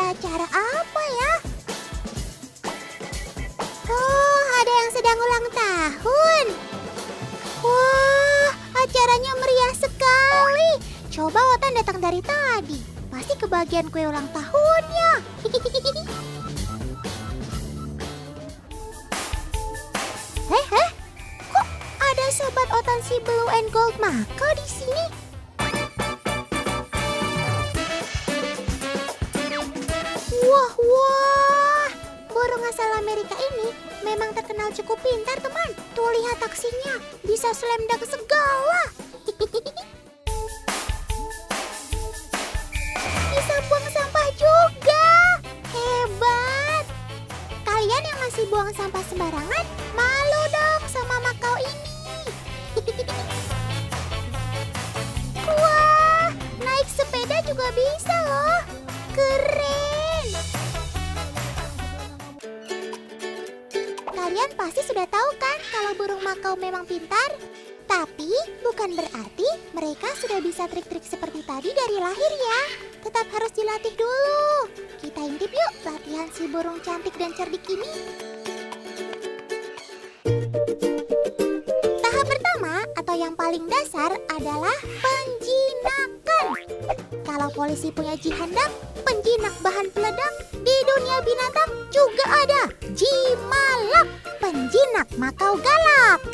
Acara apa ya? Oh, ada yang sedang ulang tahun. Wah, acaranya meriah sekali. Coba Otan datang dari tadi. Pasti kebagian kue ulang tahunnya. Kok ada sobat Otan si Blue and Gold Macau di sini? Wah, burung asal Amerika ini memang terkenal cukup pintar, teman. Tuh lihat aksinya, bisa slam dunk segala. Bisa buang sampah juga. Hebat. Kalian yang masih buang sampah sembarangan, malu dong sama Macau ini. Wah, naik sepeda juga bisa loh. Keren. Kalian pasti sudah tahu kan kalau burung Macau memang pintar? Tapi bukan berarti mereka sudah bisa trik-trik seperti tadi dari lahir ya. Tetap harus dilatih dulu. Kita intip yuk latihan si burung cantik dan cerdik ini. Tahap pertama atau yang paling dasar adalah penjinakan. Kalau polisi punya jihandak, penjinak bahan peledak, di dunia binatang juga ada Jimalak, penjinak Macau galak.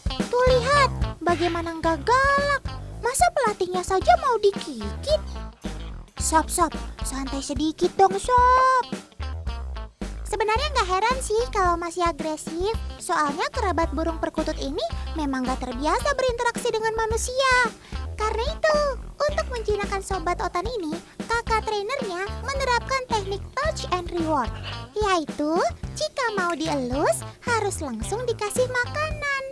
Tuh lihat, bagaimana nggak galak? Masa pelatihnya saja mau dikikit? Sob, santai sedikit dong, Sob. Sebenarnya nggak heran sih kalau masih agresif. Soalnya kerabat burung perkutut ini memang nggak terbiasa berinteraksi dengan manusia. Karena itu, untuk menjinakkan sobat Otan ini, kakak trainernya menerapkan teknik touch and reward. Yaitu, jika mau dielus, harus langsung dikasih makanan.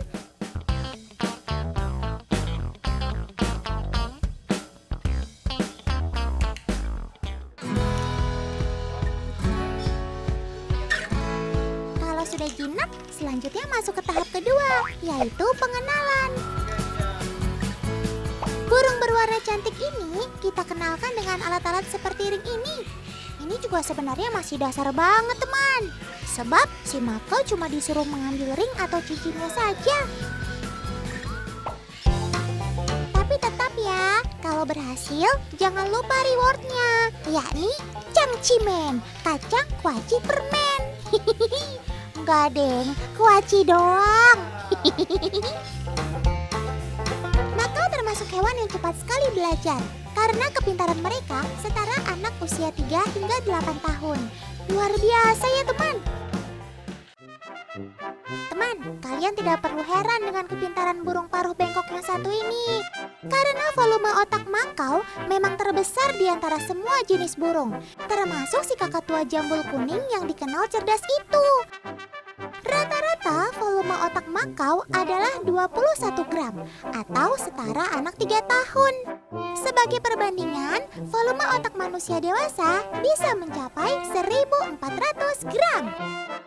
Kalau sudah jinak, selanjutnya masuk ke tahap kedua, yaitu pengenalan. Burung berwarna cantik ini kita kenalkan dengan alat-alat seperti ring ini. Ini juga sebenarnya masih dasar banget, teman. Sebab si Macau cuma disuruh mengambil ring atau cincinnya saja. Tapi tetap ya, kalau berhasil jangan lupa rewardnya, yakni cangcimen, kacang kuaci permen. Enggak deng, kuaci doang. Macau termasuk hewan yang cepat sekali belajar karena kepintaran mereka setara anak usia 3 hingga 8 tahun. Luar biasa ya teman. Teman, kalian tidak perlu heran dengan kepintaran burung paruh bengkok yang satu ini. Karena volume otak Macau memang terbesar di antara semua jenis burung, termasuk si kakatua jambul kuning yang dikenal cerdas itu. Rata-rata volume otak Macau adalah 21 gram atau setara anak 3 tahun. Sebagai perbandingan, volume otak manusia dewasa bisa mencapai 1.400 gram.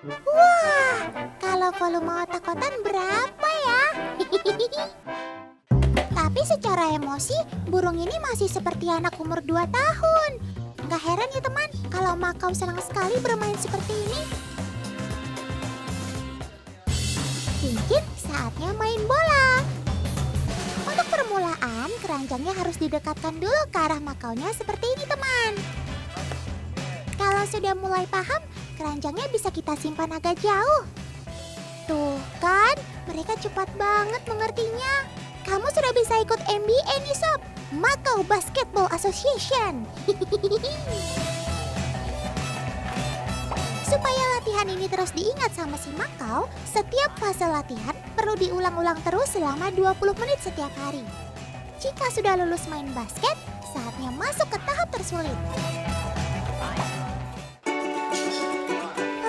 Wah, kalau volume otak Otan berapa ya? Tapi secara emosi, burung ini masih seperti anak umur 2 tahun. Gak heran ya teman, kalau Macau senang sekali bermain seperti ini. Cincin, saatnya main bola. Untuk permulaan, keranjangnya harus didekatkan dulu ke arah Macaunya seperti ini teman. Kalau sudah mulai paham, keranjangnya bisa kita simpan agak jauh. Tuh kan, mereka cepat banget mengertinya. Kamu sudah bisa ikut MBA nih Sob, Macau Basketball Association. Supaya latihan ini terus diingat sama si Macau, setiap fase latihan perlu diulang-ulang terus selama 20 menit setiap hari. Jika sudah lulus main basket, saatnya masuk ke tahap tersulit.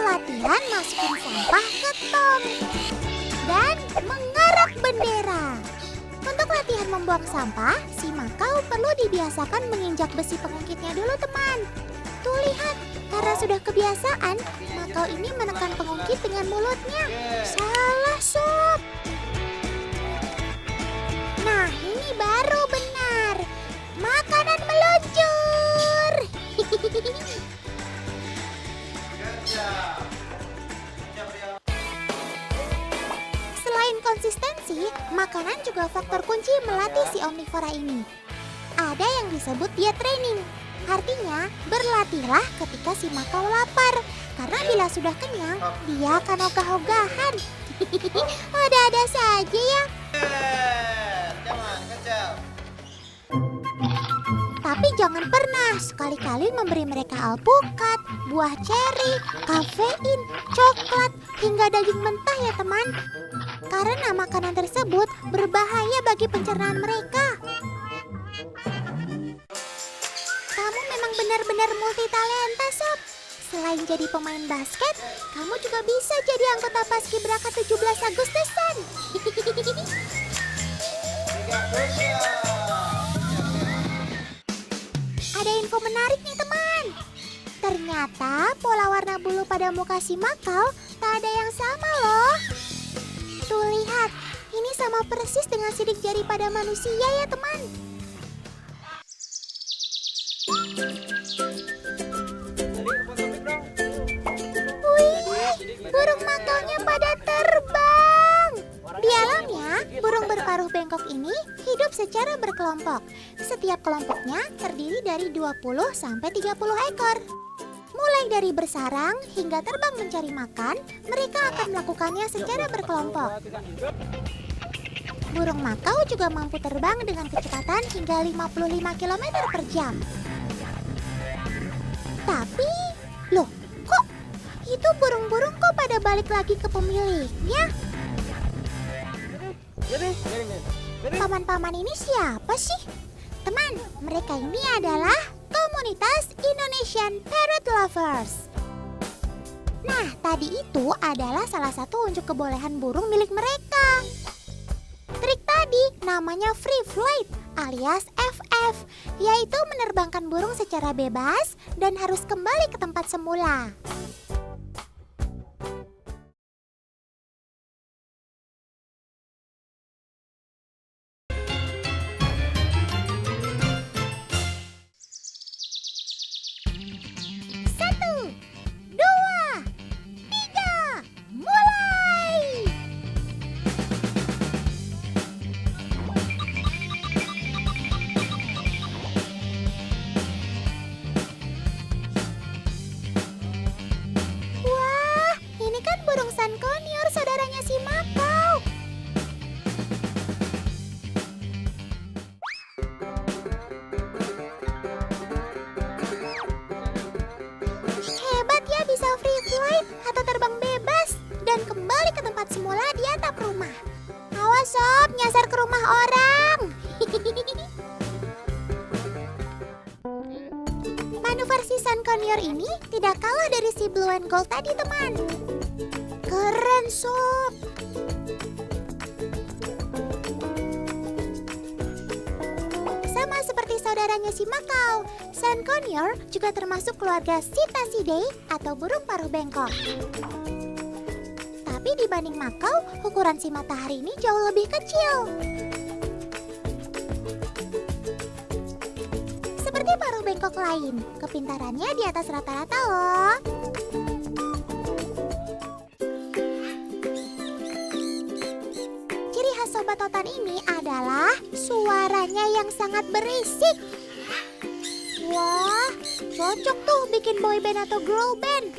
Latihan masukin sampah ke tong dan mengarak bendera. Untuk latihan membuang sampah, si Macau perlu dibiasakan menginjak besi pengungkitnya dulu teman. Tuh lihat, karena sudah kebiasaan, Macau ini menekan pengungkit dengan mulutnya. Salah Sob. Nah ini baru benar. Makanan meluncur. juga faktor kunci melatih si omnivora ini. Ada yang disebut diet training. Artinya, berlatihlah ketika si makau lapar. Karena bila sudah kenyang, dia akan ogah-ogahan. Ada-ada saja ya. Tapi jangan pernah sekali-kali memberi mereka alpukat, buah ceri, kafein, coklat, hingga daging mentah ya teman. Karena makanan tersebut berbahaya bagi pencernaan mereka. Kamu memang benar-benar multitalenta, Sob. Selain jadi pemain basket, kamu juga bisa jadi anggota Paskibraka 17 Agustusan. Ada info menarik nih teman. Ternyata pola warna bulu pada muka si makau tak ada yang sama loh. Tuh lihat, ini sama persis dengan sidik jari pada manusia ya teman. Wih, burung makaunya pada terbang. Di alamnya, burung berparuh bengkok ini hidup secara berkelompok. Setiap kelompoknya terdiri dari 20-30 ekor. Mulai dari bersarang hingga terbang mencari makan, mereka akan melakukannya secara berkelompok. Burung makau juga mampu terbang dengan kecepatan hingga 55 km per jam. Tapi, loh, kok itu burung-burung kok pada balik lagi ke pemiliknya? Paman-paman ini siapa sih? Teman, mereka ini adalah komunitas Indonesian Parrot Lovers. Nah, tadi itu adalah salah satu unjuk kebolehan burung milik mereka. Trik tadi namanya free flight alias FF, yaitu menerbangkan burung secara bebas dan harus kembali ke tempat semula. Semula di atap rumah. Awas sob, nyasar ke rumah orang. Manuver si Sun Conure ini tidak kalah dari si Blue and Gold tadi teman. Keren sob. Sama seperti saudaranya si makau, Sun Conure juga termasuk keluarga Psittacidae atau burung paruh bengkok. Tapi dibanding makau, ukuran si matahari ini jauh lebih kecil. Seperti paruh bengkok lain, kepintarannya di atas rata-rata loh. Ciri khas sobat otan ini adalah suaranya yang sangat berisik. Wah, cocok tuh bikin boy band atau girl band.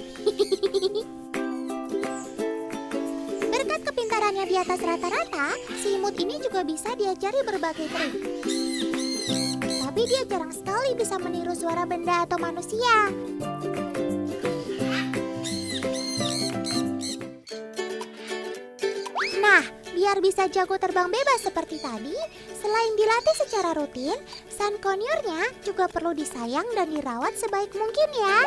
Berkat kepintarannya di atas rata-rata, si imut ini juga bisa diajari berbagai trik. Tapi dia jarang sekali bisa meniru suara benda atau manusia. Nah, biar bisa jago terbang bebas seperti tadi, selain dilatih secara rutin, Sun Conure-nya juga perlu disayang dan dirawat sebaik mungkin ya.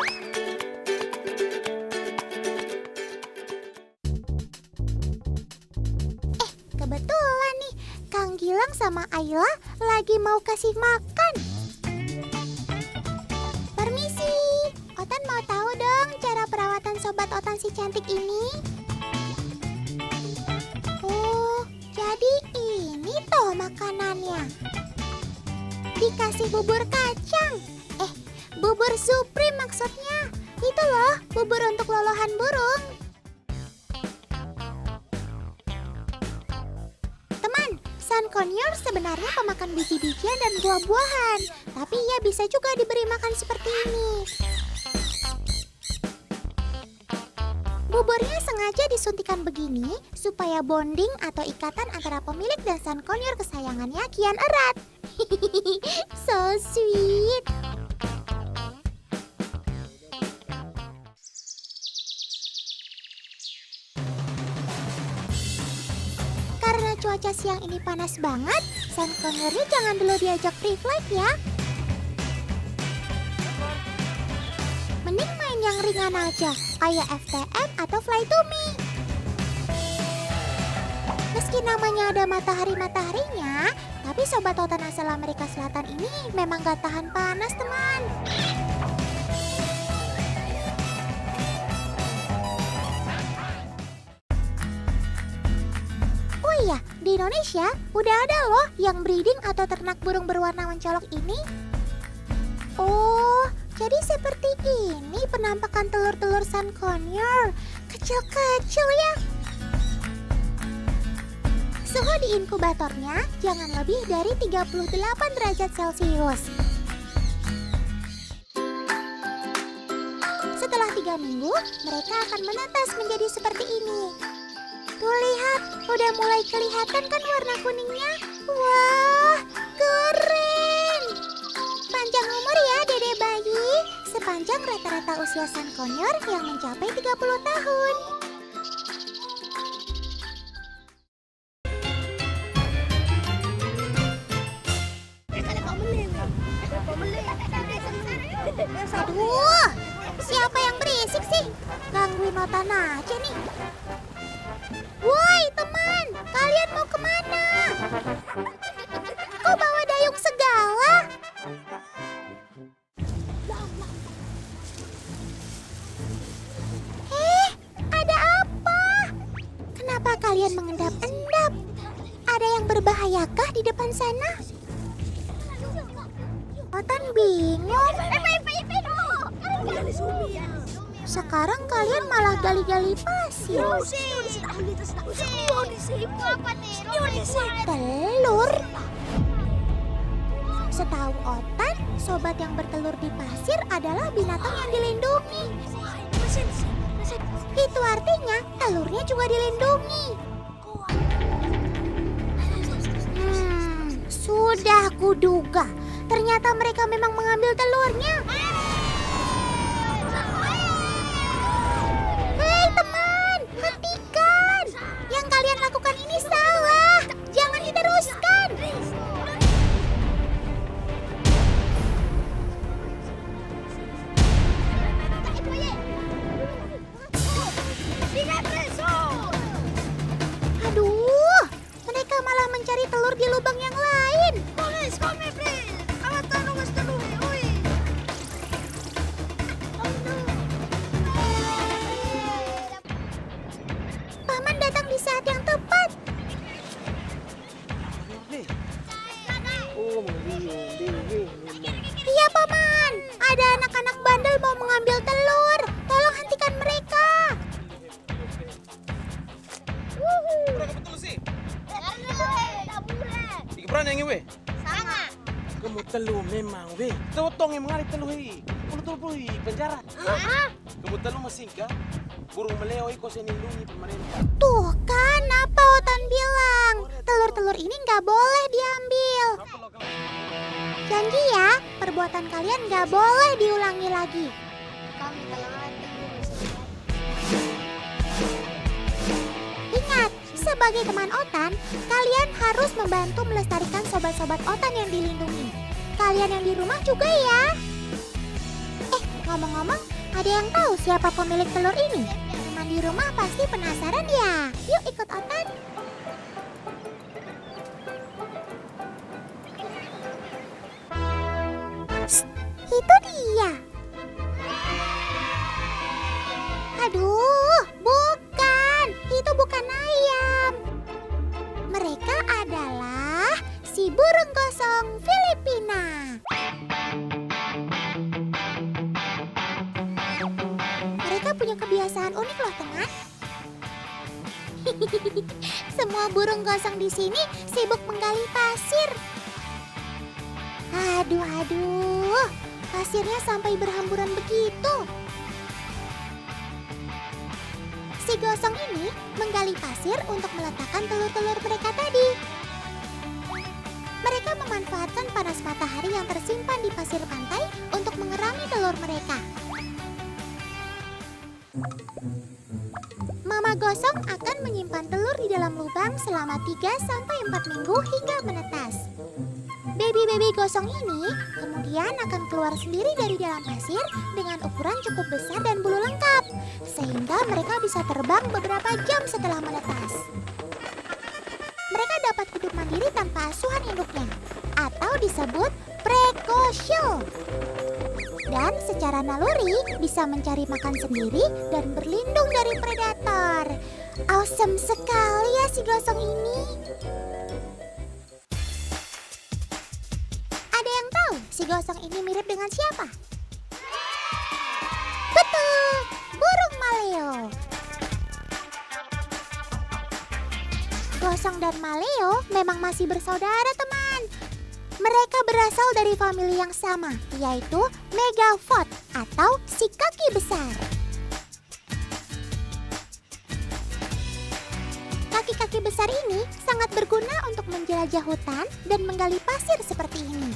Kebetulan nih, Kang Gilang sama Ayla lagi mau kasih makan. Permisi, Otan mau tahu dong cara perawatan sobat Otan si cantik ini. Oh, jadi ini toh makanannya. Dikasih bubur kacang. Bubur supreme maksudnya. Itu loh, bubur untuk lolohan burung. Sun conure sebenarnya pemakan biji-bijian dan buah-buahan, tapi ia bisa juga diberi makan seperti ini. Buburnya sengaja disuntikan begini supaya bonding atau ikatan antara pemilik dan Sun conure kesayangannya kian erat. So sweet. Karena cuaca siang ini panas banget, Sun conure-nya jangan dulu diajak free flight ya. Mending main yang ringan aja, kayak FTM atau Fly to Me. Meski namanya ada matahari-mataharinya, tapi sobat otan asal Amerika Selatan ini memang gak tahan panas, teman. Oh iya, di Indonesia udah ada loh yang breeding atau ternak burung berwarna mencolok ini. Oh, jadi seperti ini penampakan telur-telur Sun conure. Kecil-kecil ya. Suhu di inkubatornya jangan lebih dari 38 derajat Celcius. Setelah 3 minggu, mereka akan menetas menjadi seperti ini. Tuh lihat, udah mulai kelihatan kan warna kuningnya? Wah, keren! Panjang umur ya dede bayi, sepanjang rata-rata usia Sun conure yang mencapai 30 tahun. Aduh, siapa yang berisik sih? Gangguin otan aja nih. Woi teman, kalian mau kemana? Kok bawa dayung segala? Ada apa? Kenapa kalian mengendap-endap? Ada yang berbahayakah di depan sana? Otan bingung. Sekarang kalian malah gali-gali pasir. Telur? Setahu Otan, sobat yang bertelur di pasir adalah binatang yang dilindungi. Itu artinya telurnya juga dilindungi. Sudah kuduga. Ternyata mereka memang mengambil telurnya. Hei teman, hentikan. Yang kalian lakukan ini salah. Jangan diteruskan. Aduh, mereka malah mencari telur di lubang yang lain. Paman datang di saat yang tepat. Iya paman, ada anak-anak bandel mau mengambil telur. Tolong hentikan mereka. Betul sih. Ikan yang we. Kamu telur memang we. Totong yang mengalir telur hi. Puluh telur hi penjara. Kamu telur masingka. Burung meleo iko senilungi pemerintah. Tuh kan apa Otan bilang. Telur-telur ini nggak boleh diambil. Janji ya, perbuatan kalian nggak boleh diulangi lagi. Ingat, sebagai teman Otan, kalian harus membantu melestarikan sobat-sobat Otan yang dilindungi. Kalian yang di rumah juga ya. Ngomong-ngomong, ada yang tahu siapa pemilik telur ini? Teman di rumah pasti penasaran ya. Yuk ikut Otan. Psst, itu dia. Aduh, bukan. Itu bukan ayam. Mereka adalah si burung gosong Filipina. Mereka punya kebiasaan unik loh teman. Semua burung gosong di sini sibuk menggali pasir. Aduh, pasirnya sampai berhamburan begitu. Si gosong ini menggali pasir untuk meletakkan telur-telur mereka tadi. Mereka memanfaatkan panas matahari yang tersimpan di pasir pantai untuk mengerangi telur mereka. Mama gosong akan menyimpan telur di dalam lubang selama 3-4 minggu hingga menetas. Baby-baby gosong ini kemudian akan keluar sendiri dari dalam pasir dengan ukuran cukup besar dan bulu lengkap, sehingga mereka bisa terbang beberapa jam setelah menetas. Mereka dapat hidup mandiri tanpa asuhan induknya, atau disebut prekosio. Dan secara naluri bisa mencari makan sendiri dan berlindung dari predator. Awesome sekali ya si gosong ini. Ada yang tahu si gosong ini mirip dengan siapa? Betul, burung maleo. Gosong dan maleo memang masih bersaudara, teman. Mereka berasal dari famili yang sama, yaitu Megapod atau si kaki besar. Kaki-kaki besar ini sangat berguna untuk menjelajah hutan dan menggali pasir seperti ini.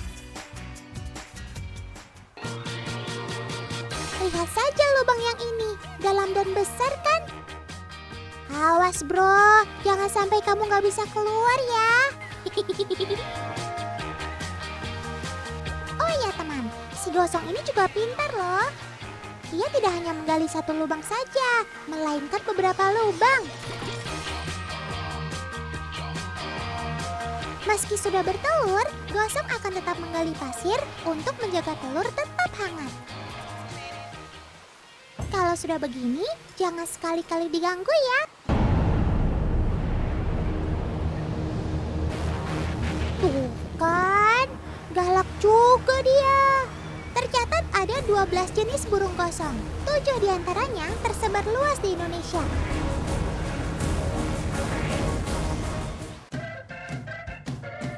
Lihat saja lubang yang ini, dalam dan besar kan? Awas bro, jangan sampai kamu nggak bisa keluar ya. Oh iya teman, si gosong ini juga pintar loh. Dia tidak hanya menggali satu lubang saja, melainkan beberapa lubang. Meski sudah bertelur, gosong akan tetap menggali pasir untuk menjaga telur tetap hangat. Kalau sudah begini, jangan sekali-kali diganggu ya. Tuh kan, galak juga dia. Tercatat ada 12 jenis burung gosong. 7 diantaranya tersebar luas di Indonesia.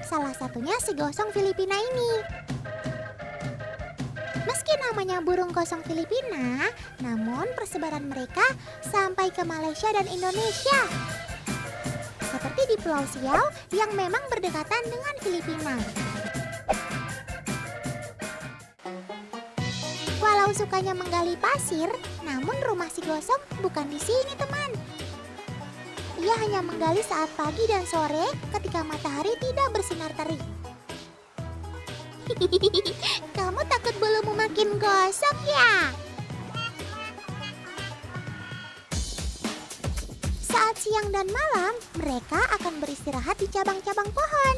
Salah satunya si gosong Filipina ini. Meski namanya burung gosong Filipina, namun persebaran mereka sampai ke Malaysia dan Indonesia. Seperti di Pulau Siau yang memang berdekatan dengan Filipina. Walau sukanya menggali pasir, namun rumah si gosong bukan di sini, teman. Ia hanya menggali saat pagi dan sore ketika matahari tidak bersinar terik. Kamu takut bulumu makin gosong ya? Saat siang dan malam, mereka akan beristirahat di cabang-cabang pohon.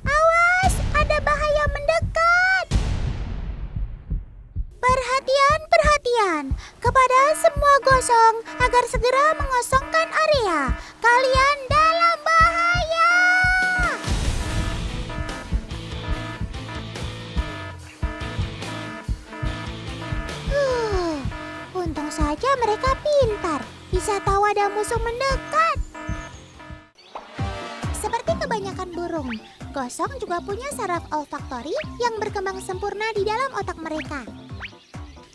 Awas, ada bahaya mendekat! Perhatian, perhatian kepada semua gosong agar segera mengosongkan area. Kalian dalam bahaya! Untung saja mereka pintar, bisa tahu ada musuh mendekat. Seperti kebanyakan burung, gosong juga punya saraf olfaktori yang berkembang sempurna di dalam otak mereka.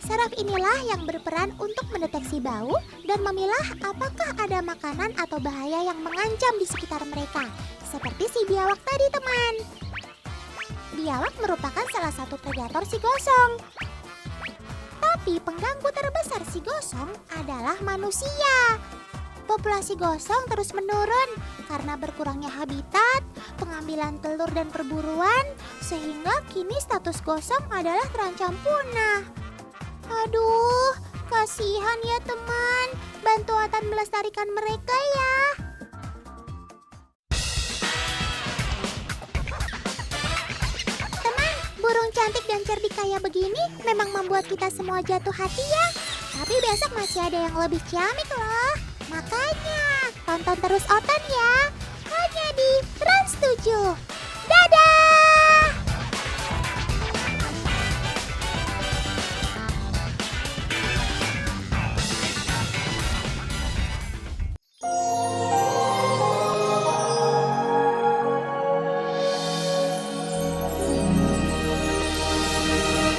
Saraf inilah yang berperan untuk mendeteksi bau dan memilah apakah ada makanan atau bahaya yang mengancam di sekitar mereka. Seperti si biawak tadi, teman. Biawak merupakan salah satu predator si gosong. Tapi pengganggu terbesar si gosong adalah manusia. Populasi gosong terus menurun karena berkurangnya habitat, pengambilan telur dan perburuan, sehingga kini status gosong adalah terancam punah. Aduh, kasihan ya teman. Bantu Atan melestarikan mereka ya. Teman, burung cantik dan cerdik kayak begini memang membuat kita semua jatuh hati ya. Tapi besok masih ada yang lebih ciamik loh. Makanya, tonton terus Otan ya. Hanya di Trans 7.